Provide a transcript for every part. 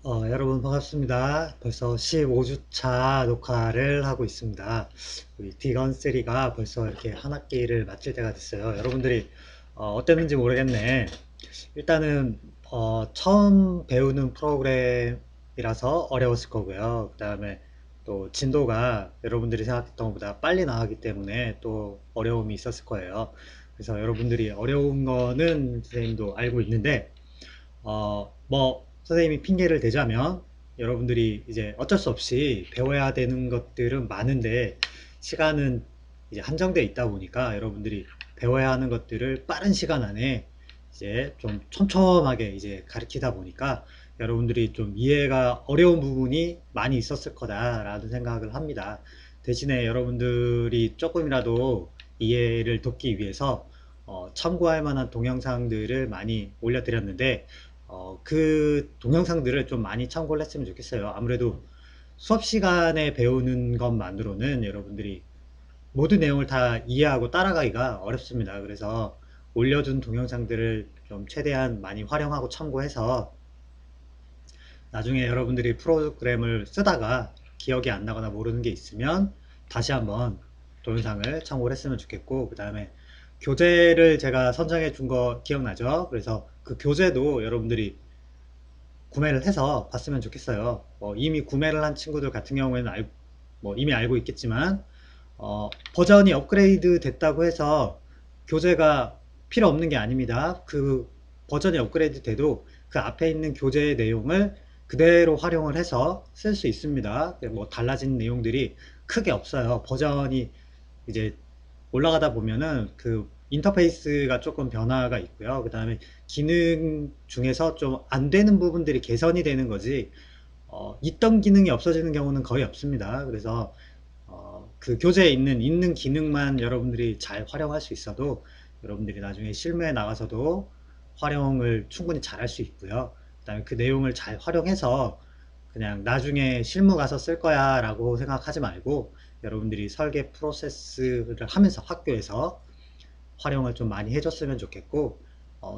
여러분 반갑습니다. 벌써 15주차 녹화를 하고 있습니다. 우리 디건3가 벌써 이렇게 한 학기를 마칠 때가 됐어요. 여러분들이 어땠는지 모르겠네. 일단은 처음 배우는 프로그램이라서 어려웠을 거고요. 그 다음에 또 진도가 여러분들이 생각했던 것보다 빨리 나가기 때문에 또 어려움이 있었을 거예요. 그래서 여러분들이 어려운 거는 선생님도 알고 있는데 선생님이 핑계를 대자면 여러분들이 이제 어쩔 수 없이 배워야 되는 것들은 많은데 시간은 이제 한정돼 있다 보니까 여러분들이 배워야 하는 것들을 빠른 시간 안에 이제 좀 촘촘하게 이제 가르치다 보니까 여러분들이 좀 이해가 어려운 부분이 많이 있었을 거다라는 생각을 합니다. 대신에 여러분들이 조금이라도 이해를 돕기 위해서 참고할 만한 동영상들을 많이 올려드렸는데 그 동영상들을 좀 많이 참고를 했으면 좋겠어요. 아무래도 수업 시간에 배우는 것만으로는 여러분들이 모든 내용을 다 이해하고 따라가기가 어렵습니다. 그래서 올려준 동영상들을 좀 최대한 많이 활용하고 참고해서 나중에 여러분들이 프로그램을 쓰다가 기억이 안 나거나 모르는 게 있으면 다시 한번 동영상을 참고를 했으면 좋겠고, 그 다음에 교재를 제가 선정해 준 거 기억나죠? 그래서 그 교재도 여러분들이 구매를 해서 봤으면 좋겠어요. 이미 구매를 한 친구들 같은 경우에는 이미 알고 있겠지만 버전이 업그레이드 됐다고 해서 교재가 필요 없는 게 아닙니다. 그 버전이 업그레이드 돼도 그 앞에 있는 교재의 내용을 그대로 활용을 해서 쓸 수 있습니다. 뭐 달라진 내용들이 크게 없어요. 버전이 이제 올라가다 보면은 그 인터페이스가 조금 변화가 있고요. 그 다음에 기능 중에서 좀 안 되는 부분들이 개선이 되는 거지, 있던 기능이 없어지는 경우는 거의 없습니다. 그래서 그 교재에 있는 기능만 여러분들이 잘 활용할 수 있어도 여러분들이 나중에 실무에 나가서도 활용을 충분히 잘 할 수 있고요. 그 다음에 그 내용을 잘 활용해서 그냥 나중에 실무 가서 쓸 거야 라고 생각하지 말고 여러분들이 설계 프로세스를 하면서 학교에서 활용을 좀 많이 해줬으면 좋겠고,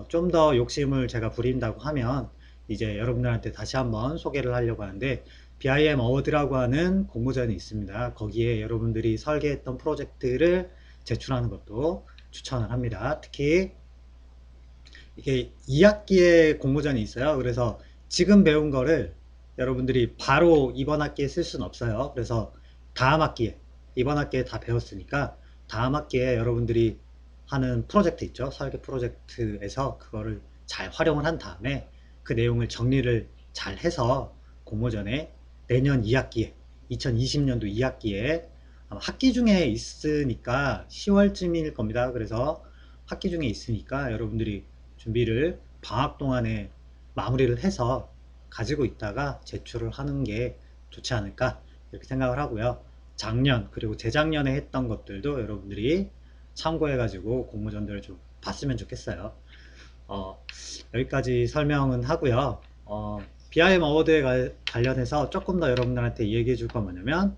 좀 더 욕심을 제가 부린다고 하면 이제 여러분들한테 다시 한번 소개를 하려고 하는데, BIM 어워드라고 하는 공모전이 있습니다. 거기에 여러분들이 설계했던 프로젝트를 제출하는 것도 추천을 합니다. 특히 이게 2학기에 공모전이 있어요. 그래서 지금 배운 거를 여러분들이 바로 이번 학기에 쓸 수는 없어요. 그래서 다음 학기에, 이번 학기에 다 배웠으니까 다음 학기에 여러분들이 하는 프로젝트 있죠. 설계 프로젝트에서 그거를 잘 활용을 한 다음에 그 내용을 정리를 잘 해서 공모전에 내년 2학기에, 2020년도 2학기에 아마 학기 중에 있으니까 10월쯤일 겁니다. 그래서 학기 중에 있으니까 여러분들이 준비를 방학 동안에 마무리를 해서 가지고 있다가 제출을 하는 게 좋지 않을까 이렇게 생각을 하고요. 작년 그리고 재작년에 했던 것들도 여러분들이 참고해 가지고 공모전들을 좀 봤으면 좋겠어요. 여기까지 설명은 하고요. BIM 어워드에 관련해서 조금 더 여러분들한테 얘기해 줄 건 뭐냐면,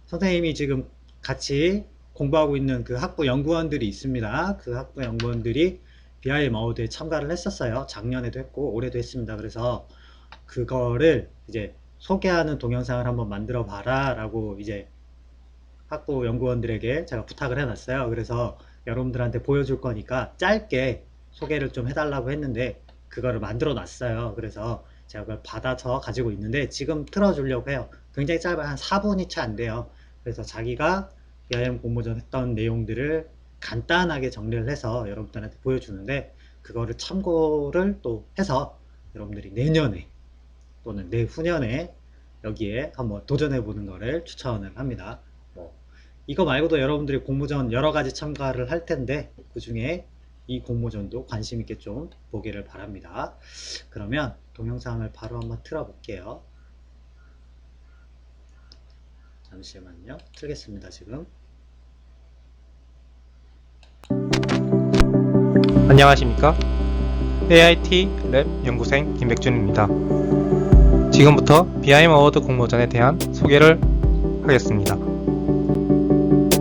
선생님이 지금 같이 공부하고 있는 그 학부 연구원들이 있습니다. 그 학부 연구원들이 BIM 어워드에 참가를 했었어요. 작년에도 했고 올해도 했습니다. 그래서 그거를 이제 소개하는 동영상을 한번 만들어 봐라 라고 이제 학부 연구원들에게 제가 부탁을 해놨어요. 그래서 여러분들한테 보여줄 거니까 짧게 소개를 좀 해달라고 했는데 그거를 만들어 놨어요. 그래서 제가 그걸 받아서 가지고 있는데 지금 틀어주려고 해요. 굉장히 짧아요. 한 4분이 채 안 돼요. 그래서 자기가 BIM 공모전 했던 내용들을 간단하게 정리를 해서 여러분들한테 보여주는데, 그거를 참고를 또 해서 여러분들이 내년에 또는 내후년에 여기에 한번 도전해 보는 거를 추천을 합니다. 뭐 이거 말고도 여러분들이 공모전 여러 가지 참가를 할 텐데 그 중에 이 공모전도 관심 있게 좀 보기를 바랍니다. 그러면 동영상을 바로 한번 틀어 볼게요. 잠시만요. 틀겠습니다. 지금. 안녕하십니까? AIT 랩 연구생 김백준입니다. 지금부터 BIM 어워드 공모전에 대한 소개를 하겠습니다.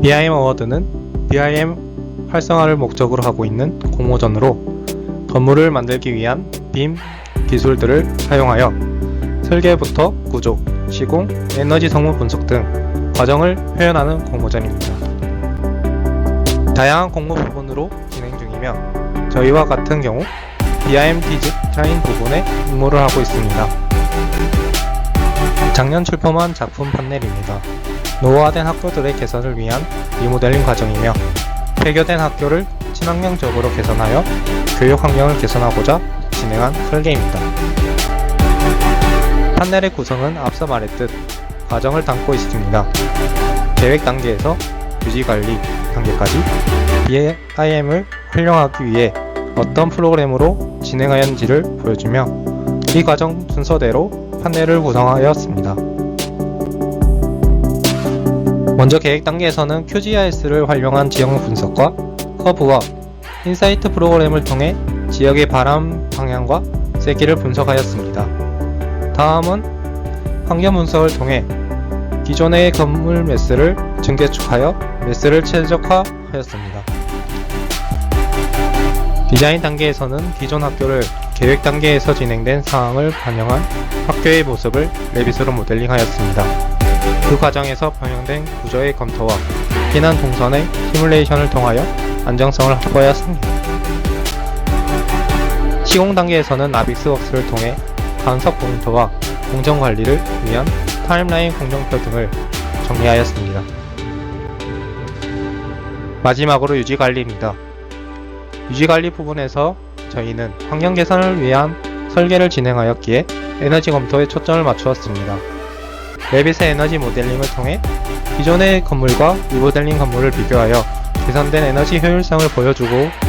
BIM 어워드는 BIM 활성화를 목적으로 하고 있는 공모전으로 건물을 만들기 위한 BIM 기술들을 사용하여 설계부터 구조, 시공, 에너지 성분 분석 등 과정을 표현하는 공모전입니다. 다양한 공모 부분으로 진행 중이며 저희와 같은 경우 BIM 디자인 부분에 임무를 하고 있습니다. 작년 출품한 작품 판넬입니다. 노후화된 학교들의 개선을 위한 리모델링 과정이며 폐교된 학교를 친환경적으로 개선하여 교육 환경을 개선하고자 진행한 설계입니다. 판넬의 구성은 앞서 말했듯 과정을 담고 있습니다. 계획 단계에서 유지관리 단계까지 BIM을 활용하기 위해 어떤 프로그램으로 진행하였는지를 보여주며 이 과정 순서대로 판넬을 구성하였습니다. 먼저 계획 단계에서는 QGIS를 활용한 지형 분석과 커브와 인사이트 프로그램을 통해 지역의 바람 방향과 세기를 분석하였습니다. 다음은 환경 분석을 통해 기존의 건물 매스를 증개축하여 매스를 최적화하였습니다. 디자인 단계에서는 기존 학교를 계획 단계에서 진행된 상황을 반영한 학교의 모습을 레빗으로 모델링하였습니다. 그 과정에서 병행된 구조의 검토와避難 동선의 시뮬레이션을 통하여 안정성을 확보하였습니다. 시공 단계에서는 나빅스웍스를 통해 간섭 공터와 공정 관리를 위한 타임라인 공정표 등을 정리하였습니다. 마지막으로 유지관리입니다. 유지관리 부분에서 저희는 환경 개선을 위한 설계를 진행하였기에 에너지 검토에 초점을 맞추었습니다. 레빗의 에너지 모델링을 통해 기존의 건물과 리모델링 건물을 비교하여 개선된 에너지 효율성을 보여주고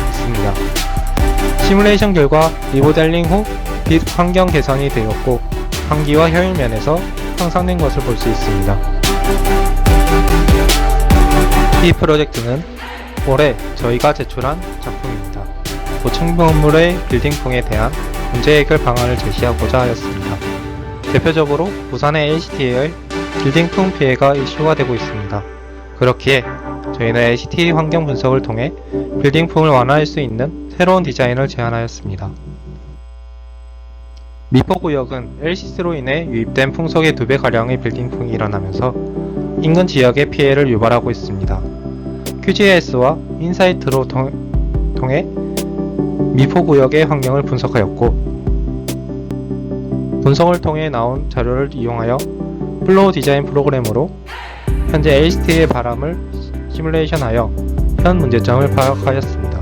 있습니다. 시뮬레이션 결과 리모델링 후 빛 환경 개선이 되었고 환기와 효율 면에서 향상된 것을 볼 수 있습니다. 이 프로젝트는 올해 저희가 제출한 작품입니다. 고층 건물의 빌딩풍에 대한 문제 해결 방안을 제시하고자 하였습니다. 대표적으로 부산의 LCT의 빌딩풍 피해가 이슈가 되고 있습니다. 그렇기에 저희는 LCT 환경 분석을 통해 빌딩풍을 완화할 수 있는 새로운 디자인을 제안하였습니다. 미포구역은 LCC로 인해 유입된 풍속의 2배가량의 빌딩풍이 일어나면서 인근 지역에 피해를 유발하고 있습니다. QGIS와 인사이트로 통해 미포구역의 환경을 분석하였고 분석을 통해 나온 자료를 이용하여 플로우 디자인 프로그램으로 현재 LCT의 바람을 시뮬레이션하여 현 문제점을 파악하였습니다.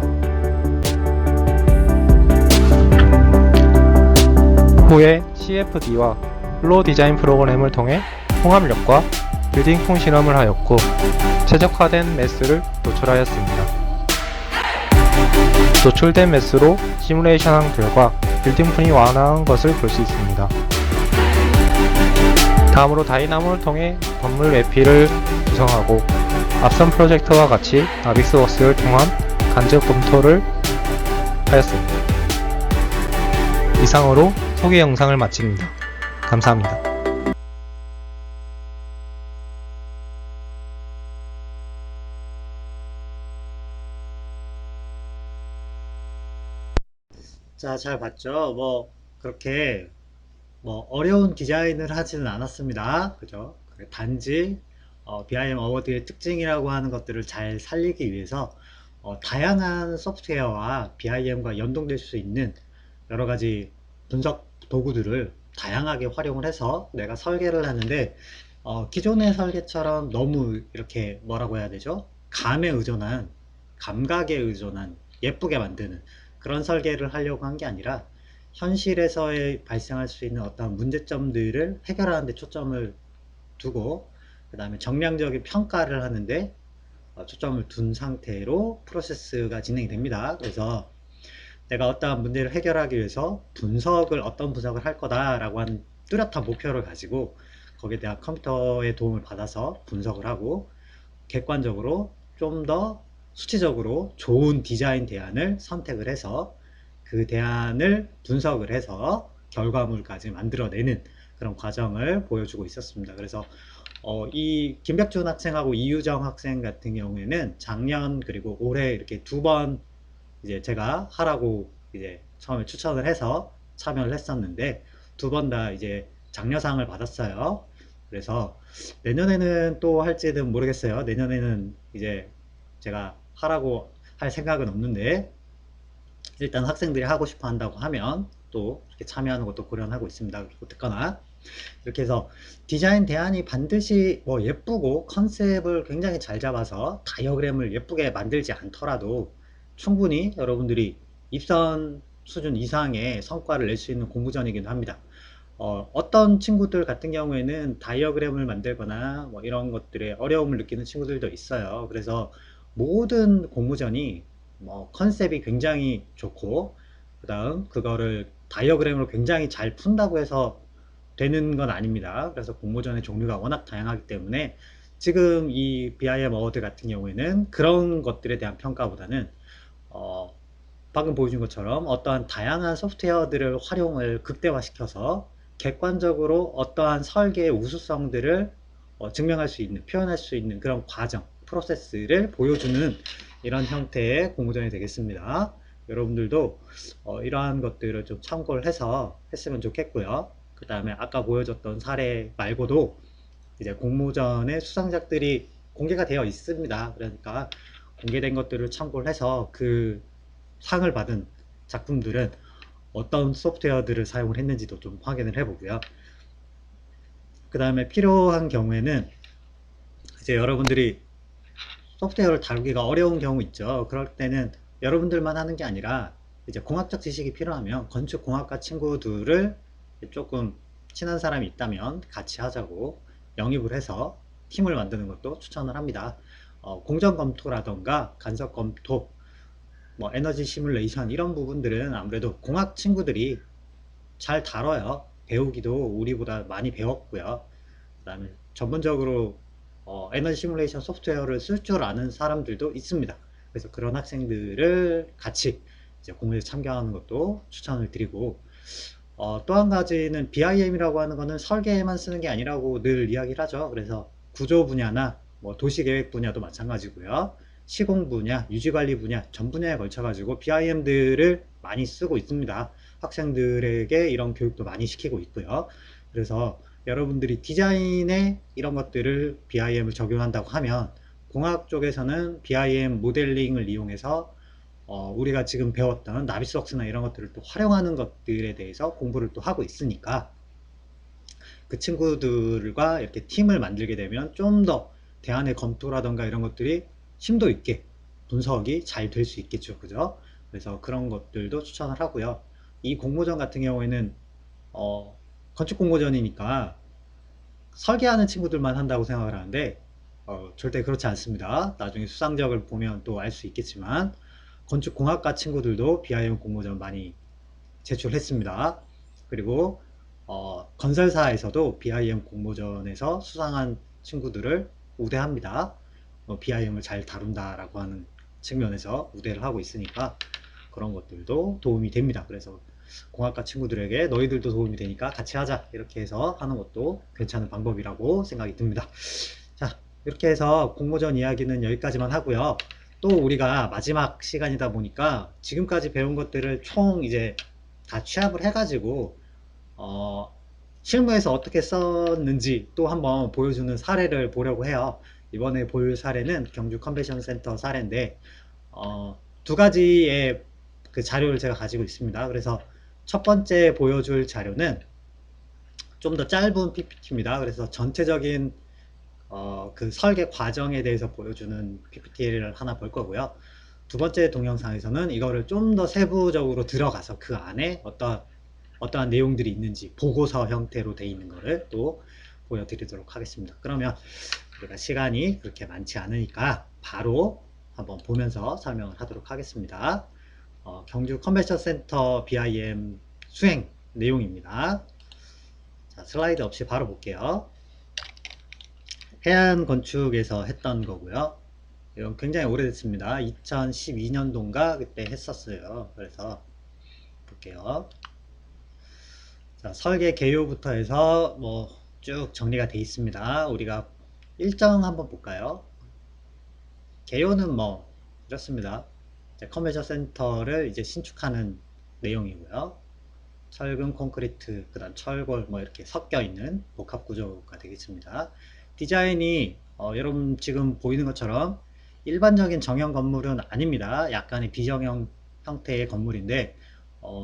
후에 CFD와 플로우 디자인 프로그램을 통해 홍합력과 빌딩풍 실험을 하였고 최적화된 매스를 도출하였습니다. 도출된 매스로 시뮬레이션한 결과 빌딩풍이 완화한 것을 볼 수 있습니다. 다음으로 다이나모를 통해 건물 외피를 구성하고 앞선 프로젝트와 같이 나빅스웍스를 통한 간접 검토를 하였습니다. 이상으로 소개 영상을 마칩니다. 감사합니다. 자, 잘 봤죠? 그렇게 어려운 디자인을 하지는 않았습니다. 그죠? 단지 BIM 어워드의 특징이라고 하는 것들을 잘 살리기 위해서 다양한 소프트웨어와 BIM과 연동될 수 있는 여러 가지 분석 도구들을 다양하게 활용을 해서 내가 설계를 하는데 기존의 설계처럼 너무 이렇게 뭐라고 해야 되죠? 감각에 의존한 예쁘게 만드는 그런 설계를 하려고 한 게 아니라 현실에서 발생할 수 있는 어떤 문제점들을 해결하는 데 초점을 두고 그 다음에 정량적인 평가를 하는데 초점을 둔 상태로 프로세스가 진행이 됩니다. 그래서 내가 어떠한 문제를 해결하기 위해서 어떤 분석을 할 거다라고 하는 뚜렷한 목표를 가지고 거기에 대한 컴퓨터의 도움을 받아서 분석을 하고 객관적으로 좀 더 수치적으로 좋은 디자인 대안을 선택을 해서 그 대안을 분석을 해서 결과물까지 만들어내는 그런 과정을 보여주고 있었습니다. 그래서 이 김백준 학생하고 이유정 학생 같은 경우에는 작년 그리고 올해 이렇게 2번 이제 제가 하라고 이제 처음에 추천을 해서 참여를 했었는데 2번 다 이제 장려상을 받았어요. 그래서 내년에는 또 할지는 모르겠어요. 내년에는 이제 제가 하라고 할 생각은 없는데, 일단 학생들이 하고 싶어 한다고 하면 또 이렇게 참여하는 것도 고려는 하고 있습니다. 어쨌거나 이렇게 해서 디자인 대안이 반드시 뭐 예쁘고 컨셉을 굉장히 잘 잡아서 다이어그램을 예쁘게 만들지 않더라도 충분히 여러분들이 입선 수준 이상의 성과를 낼 수 있는 공모전이기도 합니다. 어떤 친구들 같은 경우에는 다이어그램을 만들거나 뭐 이런 것들에 어려움을 느끼는 친구들도 있어요. 그래서 모든 공모전이 뭐 컨셉이 굉장히 좋고, 그 다음 그거를 다이어그램으로 굉장히 잘 푼다고 해서 되는 건 아닙니다. 그래서 공모전의 종류가 워낙 다양하기 때문에 지금 이 BIM 어워드 같은 경우에는 그런 것들에 대한 평가보다는 어, 방금 보여준 것처럼 어떠한 다양한 소프트웨어들을 활용을 극대화시켜서 객관적으로 어떠한 설계의 우수성들을 증명할 수 있는, 표현할 수 있는 그런 과정, 프로세스를 보여주는 이런 형태의 공모전이 되겠습니다. 여러분들도 이러한 것들을 좀 참고를 해서 했으면 좋겠고요. 그 다음에 아까 보여줬던 사례 말고도 이제 공모전의 수상작들이 공개가 되어 있습니다. 그러니까 공개된 것들을 참고를 해서 그 상을 받은 작품들은 어떤 소프트웨어들을 사용을 했는지도 좀 확인을 해보고요. 그 다음에 필요한 경우에는 이제 여러분들이 소프트웨어를 다루기가 어려운 경우 있죠. 그럴 때는 여러분들만 하는 게 아니라 이제 공학적 지식이 필요하면 건축공학과 친구들을 조금 친한 사람이 있다면 같이 하자고 영입을 해서 팀을 만드는 것도 추천을 합니다. 공정 검토라던가 간섭 검토, 뭐 에너지 시뮬레이션 이런 부분들은 아무래도 공학 친구들이 잘 다뤄요. 배우기도 우리보다 많이 배웠고요. 그 다음에 전문적으로 에너지 시뮬레이션 소프트웨어를 쓸 줄 아는 사람들도 있습니다. 그래서 그런 학생들을 같이 이제 공모에 참가하는 것도 추천을 드리고, 또 한 가지는 BIM이라고 하는 거는 설계에만 쓰는 게 아니라고 늘 이야기를 하죠. 그래서 구조 분야나 뭐 도시계획 분야도 마찬가지고요. 시공 분야, 유지관리 분야, 전 분야에 걸쳐가지고 BIM들을 많이 쓰고 있습니다. 학생들에게 이런 교육도 많이 시키고 있고요. 그래서 여러분들이 디자인에 이런 것들을 BIM을 적용한다고 하면 공학 쪽에서는 BIM 모델링을 이용해서 우리가 지금 배웠던 나비스웍스나 이런 것들을 또 활용하는 것들에 대해서 공부를 또 하고 있으니까 그 친구들과 이렇게 팀을 만들게 되면 좀 더 대안의 검토라던가 이런 것들이 심도 있게 분석이 잘 될 수 있겠죠. 그죠? 그래서 그런 것들도 추천을 하고요. 이 공모전 같은 경우에는 건축 공모전이니까 설계하는 친구들만 한다고 생각을 하는데 절대 그렇지 않습니다. 나중에 수상작을 보면 또 알 수 있겠지만 건축공학과 친구들도 BIM 공모전 많이 제출했습니다. 그리고 건설사에서도 BIM 공모전에서 수상한 친구들을 우대합니다. BIM을 잘 다룬다라고 하는 측면에서 우대를 하고 있으니까 그런 것들도 도움이 됩니다. 그래서 공학과 친구들에게 너희들도 도움이 되니까 같이 하자 이렇게 해서 하는 것도 괜찮은 방법이라고 생각이 듭니다. 자, 이렇게 해서 공모전 이야기는 여기까지만 하고요. 또 우리가 마지막 시간이다 보니까 지금까지 배운 것들을 총 이제 다 취합을 해가지고 실무에서 어떻게 썼는지 또 한번 보여주는 사례를 보려고 해요. 이번에 볼 사례는 경주 컨벤션 센터 사례인데 두 가지의 그 자료를 제가 가지고 있습니다. 그래서 첫 번째 보여줄 자료는 좀 더 짧은 PPT입니다. 그래서 전체적인 그 설계 과정에 대해서 보여주는 PPT를 하나 볼 거고요. 두 번째 동영상에서는 이거를 좀 더 세부적으로 들어가서 그 안에 어떠한 내용들이 있는지 보고서 형태로 되어 있는 거를 또 보여드리도록 하겠습니다. 그러면 우리가 시간이 그렇게 많지 않으니까 바로 한번 보면서 설명을 하도록 하겠습니다. 경주 컨벤션 센터 BIM 수행 내용입니다. 자, 슬라이드 없이 바로 볼게요. 해안 건축에서 했던 거고요. 이건 굉장히 오래됐습니다. 2012년도인가 그때 했었어요. 그래서 볼게요. 자, 설계 개요부터 해서 뭐 쭉 정리가 되어 있습니다. 우리가 일정 한번 볼까요? 개요는 뭐 이렇습니다. 컨벤션 센터를 이제 신축하는 내용이고요. 철근, 콘크리트, 그 다음 철골 뭐 이렇게 섞여 있는 복합 구조가 되겠습니다. 디자인이 여러분 지금 보이는 것처럼 일반적인 정형 건물은 아닙니다. 약간의 비정형 형태의 건물인데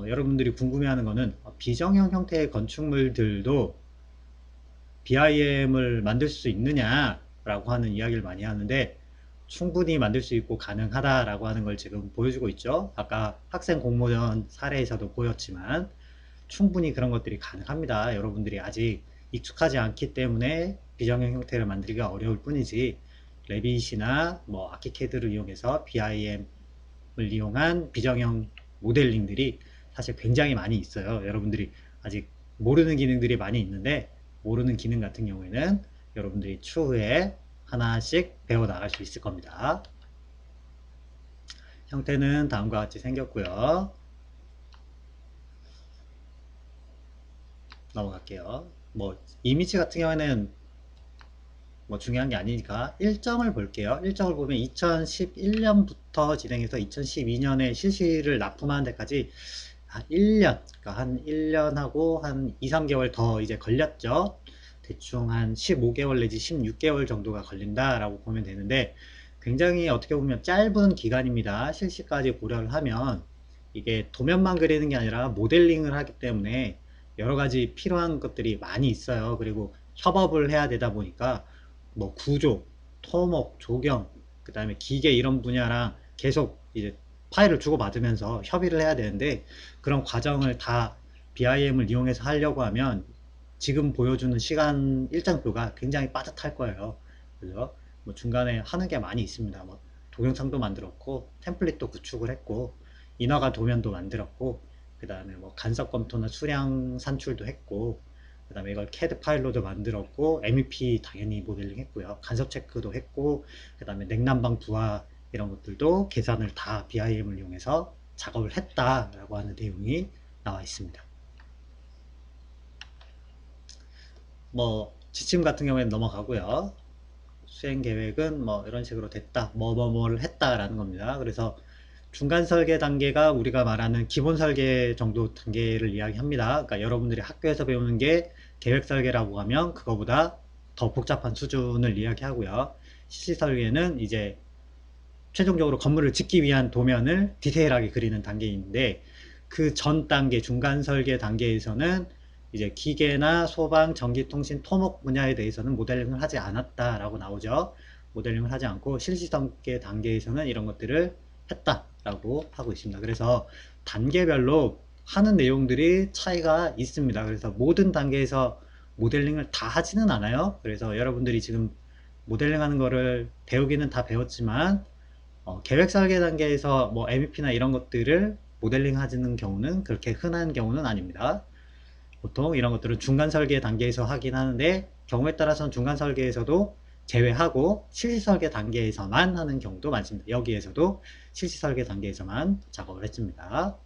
여러분들이 궁금해하는 거는 비정형 형태의 건축물들도 BIM을 만들 수 있느냐라고 하는 이야기를 많이 하는데 충분히 만들 수 있고 가능하다라고 하는 걸 지금 보여주고 있죠. 아까 학생 공모전 사례에서도 보였지만 충분히 그런 것들이 가능합니다. 여러분들이 아직 익숙하지 않기 때문에 비정형 형태를 만들기가 어려울 뿐이지 레빗이나 뭐 아키캐드를 이용해서 BIM을 이용한 비정형 모델링들이 사실 굉장히 많이 있어요. 여러분들이 아직 모르는 기능들이 많이 있는데 모르는 기능 같은 경우에는 여러분들이 추후에 하나씩 배워 나갈 수 있을 겁니다. 형태는 다음과 같이 생겼고요. 넘어갈게요. 뭐 이미지 같은 경우에는 뭐 중요한 게 아니니까 일정을 볼게요. 일정을 보면 2011년부터 진행해서 2012년에 실시를 납품하는 데까지 한 1년, 그러니까 한 1년하고 한 2, 3개월 더 이제 걸렸죠. 대충 한 15개월 내지 16개월 정도가 걸린다라고 보면 되는데 굉장히 어떻게 보면 짧은 기간입니다. 실시까지 고려를 하면 이게 도면만 그리는 게 아니라 모델링을 하기 때문에 여러 가지 필요한 것들이 많이 있어요. 그리고 협업을 해야 되다 보니까 뭐 구조, 토목, 조경, 그 다음에 기계 이런 분야랑 계속 이제 파일을 주고받으면서 협의를 해야 되는데 그런 과정을 다 BIM을 이용해서 하려고 하면 지금 보여주는 시간 일정표가 굉장히 빠듯할 거예요. 그죠? 뭐 중간에 하는 게 많이 있습니다. 뭐 동영상도 만들었고 템플릿도 구축을 했고 인화가 도면도 만들었고 그 다음에 뭐 간섭 검토나 수량 산출도 했고 그 다음에 이걸 CAD 파일로도 만들었고 MEP 당연히 모델링 했고요. 간섭 체크도 했고 그 다음에 냉난방 부하 이런 것들도 계산을 다 BIM을 이용해서 작업을 했다라고 하는 내용이 나와 있습니다. 뭐 지침 같은 경우에는 넘어가고요. 수행 계획은 뭐 이런 식으로 됐다, 뭐를 했다라는 겁니다. 그래서 중간 설계 단계가 우리가 말하는 기본 설계 정도 단계를 이야기합니다. 그러니까 여러분들이 학교에서 배우는 게 계획 설계라고 하면 그거보다 더 복잡한 수준을 이야기하고요. 실시 설계는 이제 최종적으로 건물을 짓기 위한 도면을 디테일하게 그리는 단계인데 그 전 단계, 중간 설계 단계에서는 이제 기계나 소방, 전기통신, 토목 분야에 대해서는 모델링을 하지 않았다라고 나오죠. 모델링을 하지 않고 실시 설계 단계에서는 이런 것들을 했다라고 하고 있습니다. 그래서 단계별로 하는 내용들이 차이가 있습니다. 그래서 모든 단계에서 모델링을 다 하지는 않아요. 그래서 여러분들이 지금 모델링 하는 거를 배우기는 다 배웠지만 계획 설계 단계에서 뭐 MEP나 이런 것들을 모델링 하는 경우는 그렇게 흔한 경우는 아닙니다. 보통 이런 것들은 중간 설계 단계에서 하긴 하는데 경우에 따라서는 중간 설계에서도 제외하고 실시 설계 단계에서만 하는 경우도 많습니다. 여기에서도 실시 설계 단계에서만 작업을 했습니다.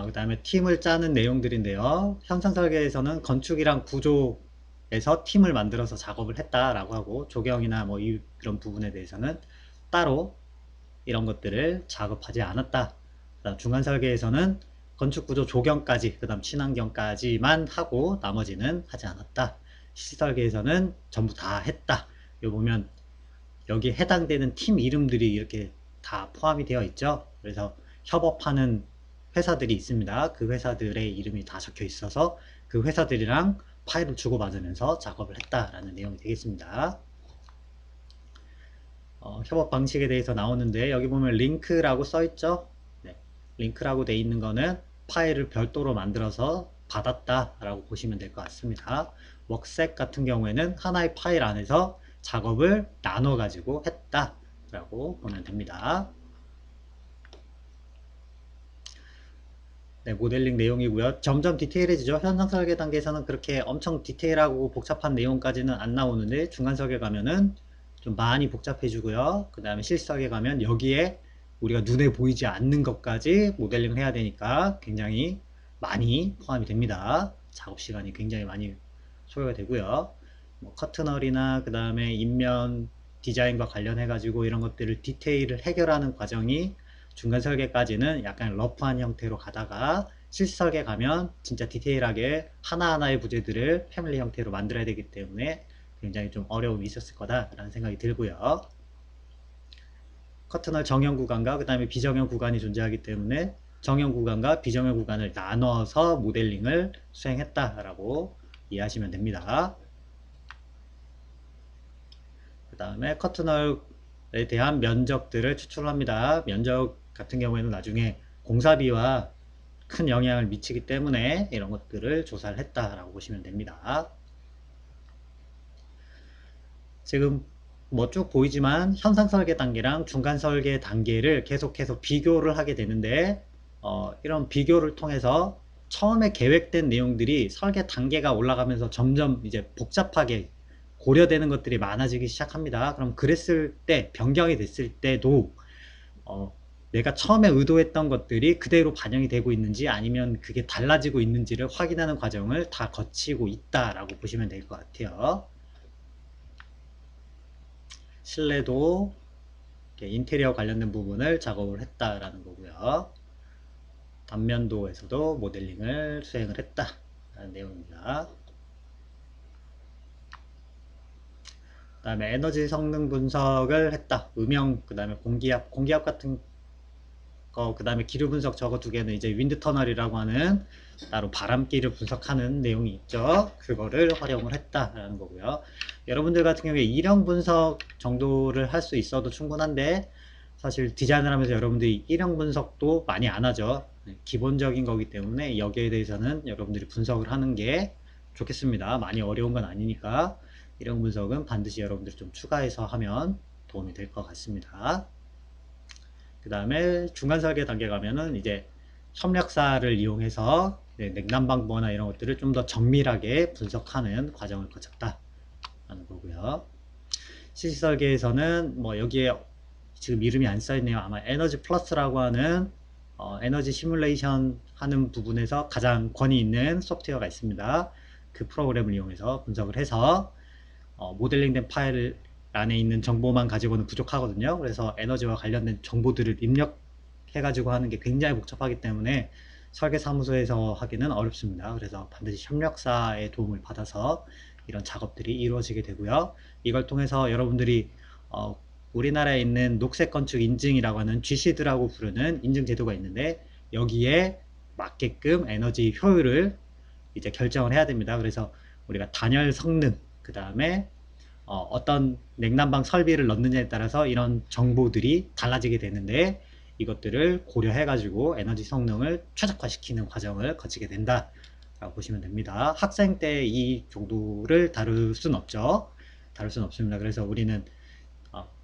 그 다음에 팀을 짜는 내용들인데요. 현상 설계에서는 건축이랑 구조에서 팀을 만들어서 작업을 했다라고 하고 조경이나 뭐 이런 부분에 대해서는 따로 이런 것들을 작업하지 않았다. 그다음 중간 설계에서는 건축 구조 조경까지, 그 다음 친환경까지만 하고 나머지는 하지 않았다. 실시 설계에서는 전부 다 했다. 여기 보면 여기 해당되는 팀 이름들이 이렇게 다 포함이 되어 있죠. 그래서 협업하는 회사들이 있습니다. 그 회사들의 이름이 다 적혀 있어서 그 회사들이랑 파일을 주고받으면서 작업을 했다라는 내용이 되겠습니다. 협업 방식에 대해서 나오는데 여기 보면 링크라고 써 있죠. 네, 링크라고 돼 있는 거는 파일을 별도로 만들어서 받았다 라고 보시면 될 것 같습니다. 웍셋 같은 경우에는 하나의 파일 안에서 작업을 나눠 가지고 했다 라고 보면 됩니다. 네, 모델링 내용이고요. 점점 디테일해지죠. 현상 설계 단계에서는 그렇게 엄청 디테일하고 복잡한 내용까지는 안 나오는데 중간 설계 가면은 좀 많이 복잡해지고요. 그 다음에 실시 설계 가면 여기에 우리가 눈에 보이지 않는 것까지 모델링을 해야 되니까 굉장히 많이 포함이 됩니다. 작업 시간이 굉장히 많이 소요가 되고요. 뭐 커튼널이나 그 다음에 인면 디자인과 관련해 가지고 이런 것들을 디테일을 해결하는 과정이 중간 설계까지는 약간 러프한 형태로 가다가 실시 설계 가면 진짜 디테일하게 하나하나의 부재들을 패밀리 형태로 만들어야 되기 때문에 굉장히 좀 어려움이 있었을 거다라는 생각이 들고요. 커트널 정형 구간과 그 다음에 비정형 구간이 존재하기 때문에 정형 구간과 비정형 구간을 나눠서 모델링을 수행했다라고 이해하시면 됩니다. 그 다음에 커트널에 대한 면적들을 추출합니다. 면적 같은 경우에는 나중에 공사비와 큰 영향을 미치기 때문에 이런 것들을 조사를 했다라고 보시면 됩니다. 지금 뭐 쭉 보이지만 현상 설계 단계랑 중간 설계 단계를 계속해서 비교를 하게 되는데 이런 비교를 통해서 처음에 계획된 내용들이 설계 단계가 올라가면서 점점 이제 복잡하게 고려되는 것들이 많아지기 시작합니다. 그럼 그랬을 때 변경이 됐을 때도 내가 처음에 의도했던 것들이 그대로 반영이 되고 있는지 아니면 그게 달라지고 있는지를 확인하는 과정을 다 거치고 있다라고 보시면 될 것 같아요. 실내도 인테리어 관련된 부분을 작업을 했다라는 거고요. 단면도에서도 모델링을 수행을 했다라는 내용입니다. 그 다음에 에너지 성능 분석을 했다. 음영, 그 다음에 공기압 같은 거, 그 다음에 기류 분석 저거 두 개는 이제 윈드 터널이라고 하는 따로 바람기를 분석하는 내용이 있죠. 그거를 활용을 했다라는 거고요. 여러분들 같은 경우에 일형 분석 정도를 할 수 있어도 충분한데 사실 디자인을 하면서 여러분들이 일형 분석도 많이 안 하죠. 기본적인 거기 때문에 여기에 대해서는 여러분들이 분석을 하는 게 좋겠습니다. 많이 어려운 건 아니니까 일형 분석은 반드시 여러분들이 좀 추가해서 하면 도움이 될 것 같습니다. 그 다음에 중간 설계 단계 가면은 이제 협력사를 이용해서 냉난방부나 이런 것들을 좀 더 정밀하게 분석하는 과정을 거쳤다 라는 거고요. CC 설계에서는 뭐 여기에 지금 이름이 안 써있네요. 아마 에너지 플러스라고 하는 에너지 시뮬레이션 하는 부분에서 가장 권위 있는 소프트웨어가 있습니다. 그 프로그램을 이용해서 분석을 해서 모델링된 파일 안에 있는 정보만 가지고는 부족하거든요. 그래서 에너지와 관련된 정보들을 입력해 가지고 하는 게 굉장히 복잡하기 때문에 설계사무소에서 하기는 어렵습니다. 그래서 반드시 협력사의 도움을 받아서 이런 작업들이 이루어지게 되고요. 이걸 통해서 여러분들이 우리나라에 있는 녹색 건축 인증이라고 하는 GCD라고 부르는 인증 제도가 있는데 여기에 맞게끔 에너지 효율을 이제 결정을 해야 됩니다. 그래서 우리가 단열 성능, 그 다음에 어떤 냉난방 설비를 넣느냐에 따라서 이런 정보들이 달라지게 되는데 이것들을 고려해 가지고 에너지 성능을 최적화시키는 과정을 거치게 된다 라고 보시면 됩니다. 학생 때 이 정도를 다룰 순 없죠. 다룰 순 없습니다. 그래서 우리는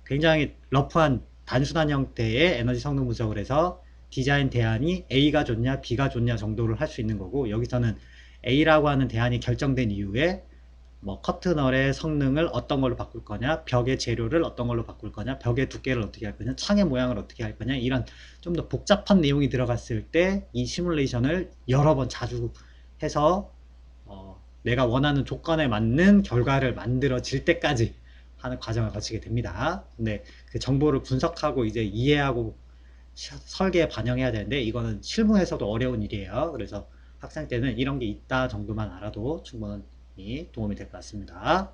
굉장히 러프한 단순한 형태의 에너지 성능 분석을 해서 디자인 대안이 A가 좋냐 B가 좋냐 정도를 할 수 있는 거고 여기서는 A라고 하는 대안이 결정된 이후에 뭐 커트널의 성능을 어떤 걸로 바꿀 거냐, 벽의 재료를 어떤 걸로 바꿀 거냐, 벽의 두께를 어떻게 할 거냐, 창의 모양을 어떻게 할 거냐, 이런 좀 더 복잡한 내용이 들어갔을 때 이 시뮬레이션을 여러 번 자주 해서 내가 원하는 조건에 맞는 결과를 만들어질 때까지 하는 과정을 거치게 됩니다. 근데 그 정보를 분석하고 이제 이해하고 설계에 반영해야 되는데 이거는 실무에서도 어려운 일이에요. 그래서 학생 때는 이런 게 있다 정도만 알아도 충분히 도움이 될 것 같습니다.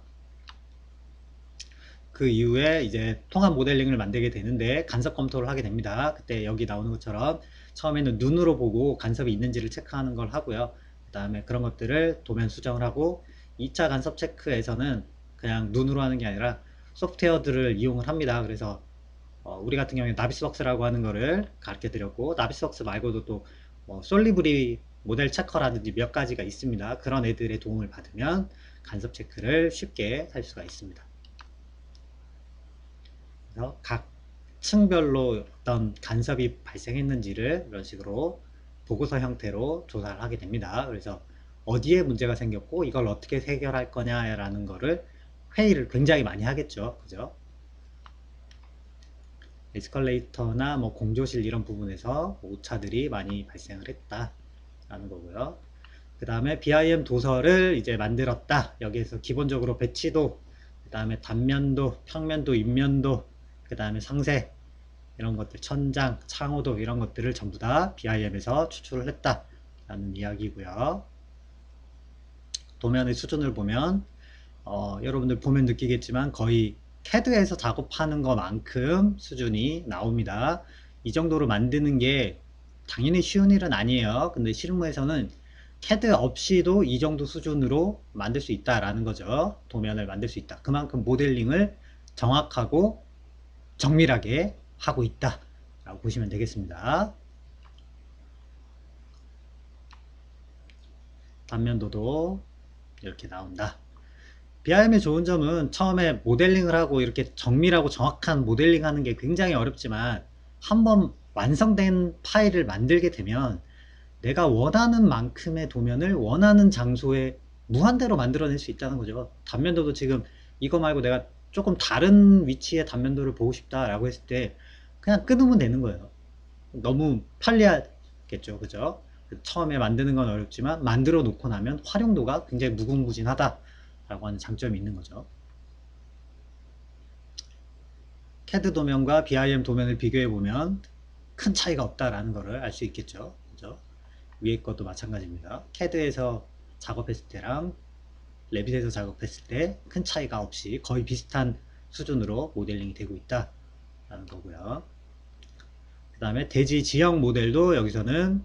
그 이후에 이제 통합 모델링을 만들게 되는데 간섭 검토를 하게 됩니다. 그때 여기 나오는 것처럼 처음에는 눈으로 보고 간섭이 있는지를 체크하는 걸 하고요. 그 다음에 그런 것들을 도면 수정을 하고 2차 간섭 체크에서는 그냥 눈으로 하는 게 아니라 소프트웨어들을 이용을 합니다. 그래서 우리 같은 경우에 나비스웍스라고 하는 거를 가르쳐 드렸고 나비스웍스 말고도 또 솔리브리 모델 체커라든지 몇 가지가 있습니다. 그런 애들의 도움을 받으면 간섭 체크를 쉽게 할 수가 있습니다. 그래서 각 층별로 어떤 간섭이 발생했는지를 이런 식으로 보고서 형태로 조사를 하게 됩니다. 그래서 어디에 문제가 생겼고 이걸 어떻게 해결할 거냐라는 거를 회의를 굉장히 많이 하겠죠. 그죠? 에스컬레이터나 뭐 공조실 이런 부분에서 오차들이 많이 발생을 했다 라는 거고요. 그 다음에 BIM 도서를 이제 만들었다. 여기에서 기본적으로 배치도, 그 다음에 단면도, 평면도, 입면도, 그 다음에 상세, 이런 것들, 천장, 창호도 이런 것들을 전부 다 BIM에서 추출을 했다라는 이야기고요. 도면의 수준을 보면 여러분들 보면 느끼겠지만 거의 CAD에서 작업하는 것만큼 수준이 나옵니다. 이 정도로 만드는 게 당연히 쉬운 일은 아니에요. 근데 실무에서는 CAD 없이도 이 정도 수준으로 만들 수 있다라는 거죠. 도면을 만들 수 있다. 그만큼 모델링을 정확하고 정밀하게 하고 있다 라고 보시면 되겠습니다. 단면도도 이렇게 나온다. BIM의 좋은 점은 처음에 모델링을 하고 이렇게 정밀하고 정확한 모델링 하는 게 굉장히 어렵지만 한번 완성된 파일을 만들게 되면 내가 원하는 만큼의 도면을 원하는 장소에 무한대로 만들어낼 수 있다는 거죠. 단면도도 지금 이거 말고 내가 조금 다른 위치의 단면도를 보고 싶다 라고 했을 때 그냥 끊으면 되는 거예요. 너무 편리하겠죠. 그죠? 처음에 만드는 건 어렵지만 만들어 놓고 나면 활용도가 굉장히 무궁무진하다 라고 하는 장점이 있는 거죠. CAD 도면과 BIM 도면을 비교해 보면 큰 차이가 없다라는 것을 알 수 있겠죠. 그죠? 위에 것도 마찬가지입니다. CAD에서 작업했을 때랑 레빗에서 작업했을 때 큰 차이가 없이 거의 비슷한 수준으로 모델링이 되고 있다라는 거고요. 그 다음에 대지 지형 모델도 여기서는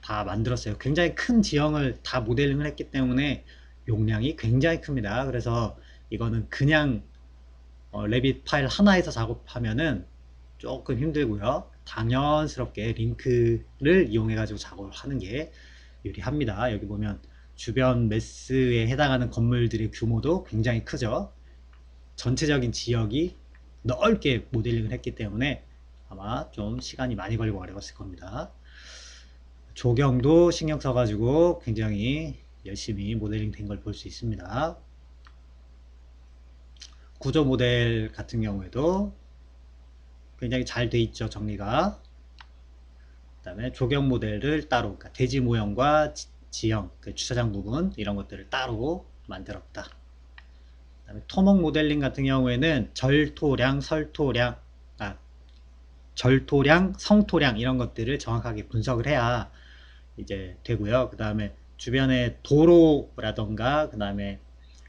다 만들었어요. 굉장히 큰 지형을 다 모델링을 했기 때문에 용량이 굉장히 큽니다. 그래서 이거는 그냥 레빗 파일 하나에서 작업하면은 조금 힘들고요. 당연스럽게 링크를 이용해 가지고 작업을 하는 게 유리합니다. 여기 보면 주변 매스에 해당하는 건물들의 규모도 굉장히 크죠. 전체적인 지역이 넓게 모델링을 했기 때문에 아마 좀 시간이 많이 걸리고 어려웠을 겁니다. 조경도 신경 써가지고 굉장히 열심히 모델링 된 걸 볼 수 있습니다. 구조 모델 같은 경우에도 굉장히 잘 돼 있죠. 정리가. 그 다음에 조경 모델을 따로, 그러니까 대지 모형과 지형, 그 주차장 부분 이런 것들을 따로 만들었다. 그 다음에 토목 모델링 같은 경우에는 절토량, 설토량, 절토량, 성토량 이런 것들을 정확하게 분석을 해야 이제 되고요. 그 다음에 주변에 도로라던가 그 다음에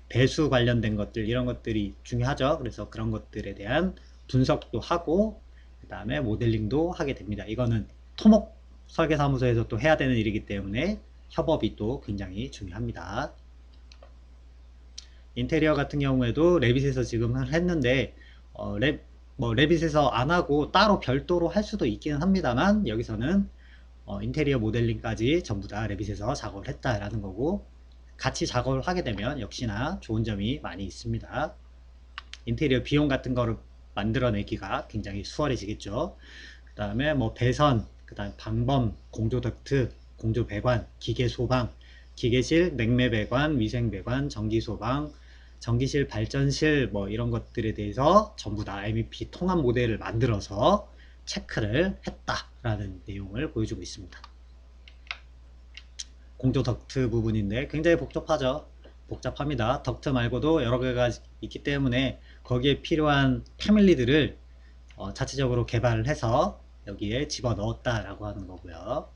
배수 관련된 것들 이런 것들이 중요하죠. 그래서 그런 것들에 대한 분석도 하고 그 다음에 모델링도 하게 됩니다. 이거는 토목 설계사무소에서 또 해야 되는 일이기 때문에 협업이 또 굉장히 중요합니다. 인테리어 같은 경우에도 레빗에서 지금 했는데 레빗에서 안 하고 따로 별도로 할 수도 있기는 합니다만 여기서는 인테리어 모델링까지 전부 다 레빗에서 작업을 했다라는 거고 같이 작업을 하게 되면 역시나 좋은 점이 많이 있습니다. 인테리어 비용 같은 거를 만들어내기가 굉장히 수월해지겠죠. 그 다음에 뭐 배선, 그 다음 방범, 공조 덕트, 공조 배관, 기계 소방, 기계실, 냉매 배관, 위생 배관, 전기 소방, 전기실, 발전실 뭐 이런 것들에 대해서 전부 다 MEP 통합 모델을 만들어서 체크를 했다라는 내용을 보여주고 있습니다. 공조 덕트 부분인데 굉장히 복잡합니다. 덕트 말고도 여러 개가 있기 때문에 거기에 필요한 패밀리들을 자체적으로 개발을 해서 여기에 집어넣었다라고 하는 거고요.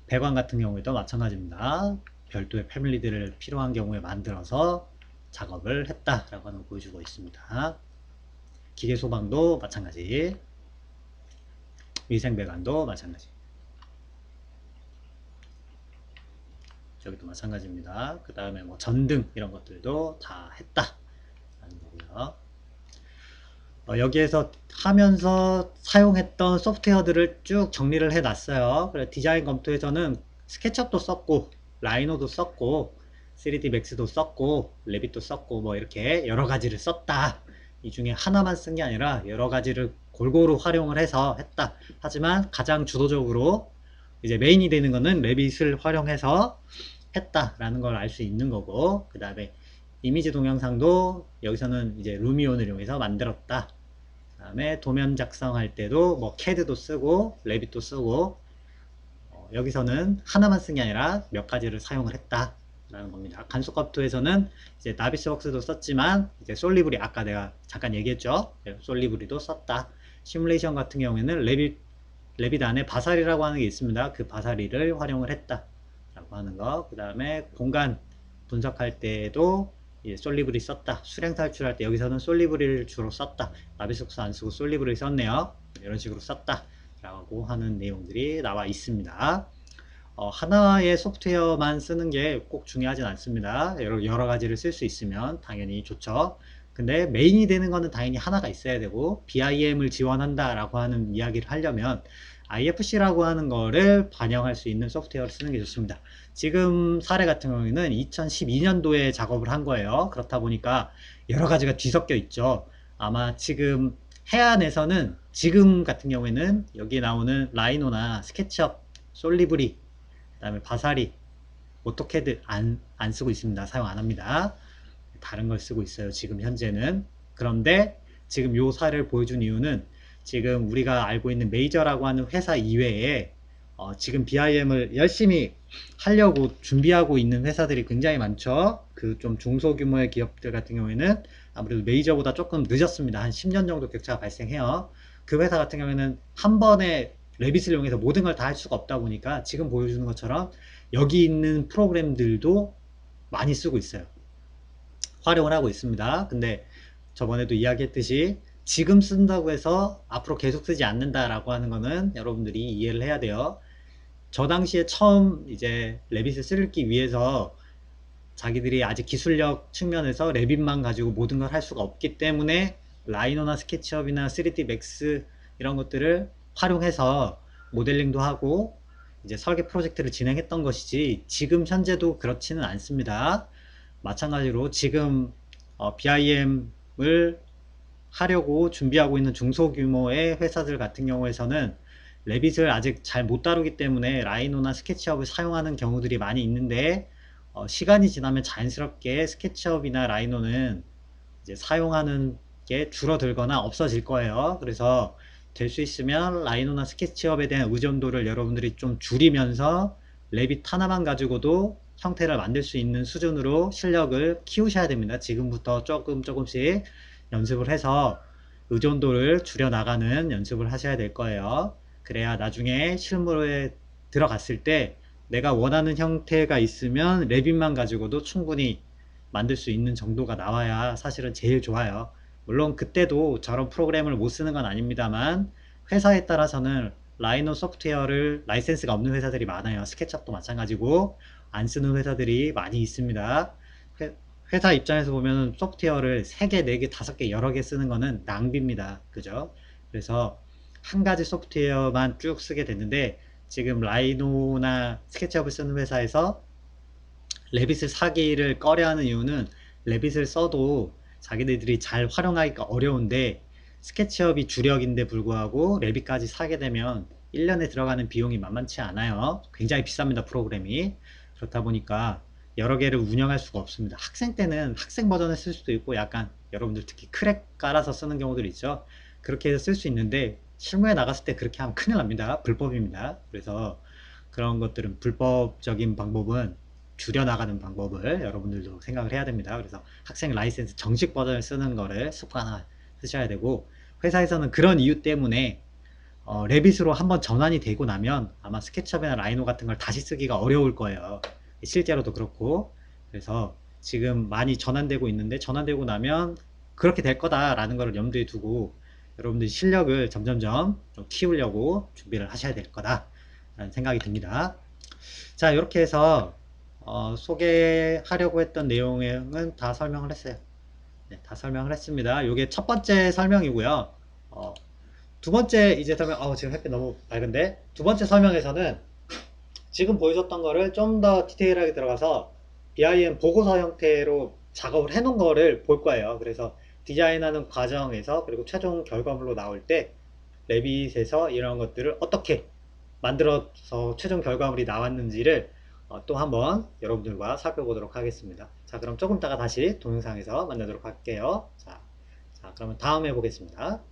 배관 같은 경우에도 마찬가지입니다. 별도의 패밀리들을 필요한 경우에 만들어서 작업을 했다라고 하는 걸 보여주고 있습니다. 기계 소방도 마찬가지, 위생 배관도 마찬가지. 여기도 마찬가지입니다. 그 다음에 뭐 전등 이런 것들도 다 했다라는 거고요. 여기에서 하면서 사용했던 소프트웨어들을 쭉 정리를 해 놨어요. 그래서 디자인 검토에서는 스케치업도 썼고 라이노도 썼고 3D 맥스도 썼고 레빗도 썼고 뭐 이렇게 여러 가지를 썼다. 이 중에 하나만 쓴 게 아니라 여러 가지를 골고루 활용을 해서 했다. 하지만 가장 주도적으로 이제 메인이 되는 거는 레빗을 활용해서 했다라는 걸 알 수 있는 거고, 그 다음에 이미지 동영상도 여기서는 이제 루미온을 이용해서 만들었다. 그 다음에 도면 작성할 때도 뭐 CAD도 쓰고 레빗도 쓰고 여기서는 하나만 쓴 게 아니라 몇 가지를 사용을 했다 라는 겁니다. 간소컴퓨터에서는 이제 나비스웍스도 썼지만 이제 솔리브리 아까 내가 잠깐 얘기했죠. 솔리브리도 썼다. 시뮬레이션 같은 경우에는 레빗 안에 바사리라고 하는 게 있습니다. 그 바사리를 활용을 했다 라고 하는 거. 그 다음에 공간 분석할 때에도 솔리브리 썼다. 수량 탈출할 때 여기서는 솔리브리를 주로 썼다. 나비속수 안 쓰고 솔리브리 썼네요. 이런 식으로 썼다 라고 하는 내용들이 나와 있습니다. 하나의 소프트웨어만 쓰는 게 꼭 중요하진 않습니다. 여러 가지를 쓸 수 있으면 당연히 좋죠. 근데 메인이 되는 거는 당연히 하나가 있어야 되고, BIM을 지원한다 라고 하는 이야기를 하려면 IFC라고 하는 거를 반영할 수 있는 소프트웨어를 쓰는 게 좋습니다. 지금 사례 같은 경우에는 2012년도에 작업을 한 거예요. 그렇다 보니까 여러 가지가 뒤섞여 있죠. 아마 지금 해안에서는 지금 같은 경우에는 여기 나오는 라이노나 스케치업, 솔리브리, 그 다음에 바사리, 오토캐드 안 쓰고 있습니다. 사용 안 합니다. 다른 걸 쓰고 있어요. 지금 현재는. 그런데 지금 요 사례를 보여준 이유는 지금 우리가 알고 있는 메이저라고 하는 회사 이외에 지금 BIM을 열심히 하려고 준비하고 있는 회사들이 굉장히 많죠. 그 좀 중소규모의 기업들 같은 경우에는 아무래도 메이저보다 조금 늦었습니다. 한 10년 정도 격차가 발생해요. 그 회사 같은 경우에는 한 번에 레빗을 이용해서 모든 걸 다 할 수가 없다 보니까 지금 보여주는 것처럼 여기 있는 프로그램들도 많이 쓰고 있어요. 활용을 하고 있습니다. 근데 저번에도 이야기했듯이 지금 쓴다고 해서 앞으로 계속 쓰지 않는다라고 하는 거는 여러분들이 이해를 해야 돼요. 저 당시에 처음 이제 레빗을 쓰기 위해서 자기들이 아직 기술력 측면에서 레빗만 가지고 모든 걸 할 수가 없기 때문에 라이노나 스케치업이나 3D 맥스 이런 것들을 활용해서 모델링도 하고 이제 설계 프로젝트를 진행했던 것이지, 지금 현재도 그렇지는 않습니다. 마찬가지로 지금 BIM을 하려고 준비하고 있는 중소규모의 회사들 같은 경우에서는 레빗을 아직 잘 못 다루기 때문에 라이노나 스케치업을 사용하는 경우들이 많이 있는데, 시간이 지나면 자연스럽게 스케치업이나 라이노는 이제 사용하는 게 줄어들거나 없어질 거예요. 그래서 될 수 있으면 라이노나 스케치업에 대한 의존도를 여러분들이 좀 줄이면서 레빗 하나만 가지고도 형태를 만들 수 있는 수준으로 실력을 키우셔야 됩니다. 지금부터 조금씩 연습을 해서 의존도를 줄여나가는 연습을 하셔야 될 거예요. 그래야 나중에 실무에 들어갔을 때 내가 원하는 형태가 있으면 레빗만 가지고도 충분히 만들 수 있는 정도가 나와야 사실은 제일 좋아요. 물론 그때도 저런 프로그램을 못 쓰는 건 아닙니다만, 회사에 따라서는 라이노 소프트웨어를 라이센스가 없는 회사들이 많아요. 스케치업도 마찬가지고 안 쓰는 회사들이 많이 있습니다. 회사 입장에서 보면 소프트웨어를 3개, 4개, 5개 여러 개 쓰는 거는 낭비입니다. 그죠? 그래서 한 가지 소프트웨어만 쭉 쓰게 됐는데, 지금 라이노나 스케치업을 쓰는 회사에서 레빗을 사기를 꺼려하는 이유는 레빗을 써도 자기네들이 잘 활용하기가 어려운데, 스케치업이 주력인데 불구하고 레빗까지 사게 되면 1년에 들어가는 비용이 만만치 않아요. 굉장히 비쌉니다, 프로그램이. 그렇다 보니까 여러 개를 운영할 수가 없습니다. 학생 때는 학생 버전을 쓸 수도 있고, 약간 여러분들 특히 크랙 깔아서 쓰는 경우들 있죠. 그렇게 해서 쓸 수 있는데, 실무에 나갔을 때 그렇게 하면 큰일 납니다. 불법입니다. 그래서 그런 것들은, 불법적인 방법은 줄여나가는 방법을 여러분들도 생각을 해야 됩니다. 그래서 학생 라이센스 정식 버전을 쓰는 거를 습관화 쓰셔야 되고, 회사에서는 그런 이유 때문에 레빗으로 한번 전환이 되고 나면 아마 스케치업이나 라이노 같은 걸 다시 쓰기가 어려울 거예요. 실제로도 그렇고. 그래서 지금 많이 전환되고 있는데, 전환되고 나면 그렇게 될 거다라는 걸 염두에 두고 여러분들이 실력을 점점점 좀 키우려고 준비를 하셔야 될 거다라는 생각이 듭니다. 자, 이렇게 해서 소개하려고 했던 내용은 다 설명을 했어요. 네, 다 설명을 했습니다. 이게 첫 번째 설명이고요. 두 번째 이제 설명, 지금 햇빛 너무 밝은데, 두 번째 설명에서는 지금 보여줬던 거를 좀 더 디테일하게 들어가서 BIM 보고서 형태로 작업을 해 놓은 거를 볼 거예요. 그래서 디자인하는 과정에서, 그리고 최종 결과물로 나올 때 레빗에서 이런 것들을 어떻게 만들어서 최종 결과물이 나왔는지를 또 한번 여러분들과 살펴보도록 하겠습니다. 자, 그럼 조금 있다가 다시 동영상에서 만나도록 할게요. 자, 그러면 다음에 보겠습니다.